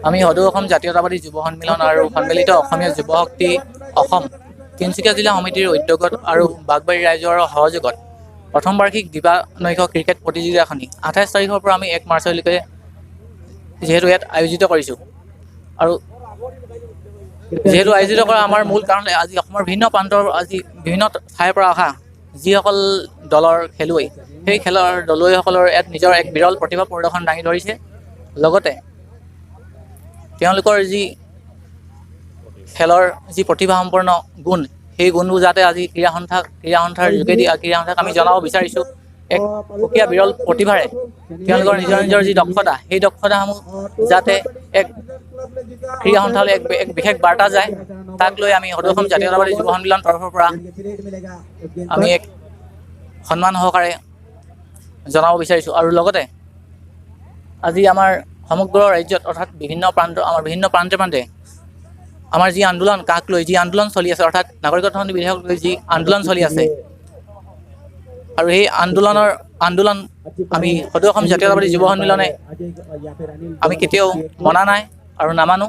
আমি সদৌ অসম জাতীয়তাবাদী যুৱ সন্মিলন আৰু সন্মিলিত অসমীয়া যুৱ শক্তি অসম তিনিচুকীয়া জিলা সমিতিৰ উদ্যোগত আৰু বাগবাৰী ৰাইজৰ সহযোগত প্ৰথম বাৰ্ষিক দিবা-নৈশ ক্ৰিকেট প্ৰতিযোগিতাখনি 28 তাৰিখৰ পৰা আমি 1 মাৰ্চলৈকে যিহেতু ইয়াত আয়োজিত কৰিছোঁ আৰু যিহেতু আয়োজিত কৰা আমাৰ মূল কাৰণ আজি অসমৰ বিভিন্ন প্ৰান্তৰ বিভিন্ন ঠাইৰ পৰা অহা যিসকল দলৰ খেলুৱৈ সেই দলুৱৈসকলৰ ইয়াত নিজৰ এক বিৰল প্ৰতিভা প্ৰদৰ্শন দাঙি ধৰিছে। লগতে তেওঁলোকৰ যি খেলৰ যি প্ৰতিভাসম্পন্ন গুণ সেই গুণবোৰ যাতে আজি ক্ৰীড়া সন্থাৰ যোগেদি আমি জনাব বিচাৰিছোঁ। এক সুকীয়া বিৰল প্ৰতিভাৰে তেওঁলোকৰ নিজৰ যি দক্ষতা সেই দক্ষতাসমূহ যাতে এক ক্ৰীড়া সন্থালৈ এক বিশেষ বাৰ্তা যায়, তাক লৈ আমি সদৌ অসম জাতীয়তাবাদী যুৱ সন্মিলন তৰফৰ পৰা আমি এক সন্মান সহকাৰে জনাব বিচাৰিছোঁ। আৰু লগতে আজি আমাৰ সমগ্ৰ ৰাজ্যত অৰ্থাৎ বিভিন্ন প্ৰান্তে আমাৰ যি আন্দোলন কাক লৈ যি আন্দোলন চলি আছে, অৰ্থাৎ নাগৰিকত্ব বিধেয়ক লৈ যি আন্দোলন চলি আছে আৰু সেই আন্দোলন আমি সদৌ অসম জাতীয়তাবাদী যুৱ সন্মিলনে আমি কেতিয়াও মনা নাই আৰু নামানো।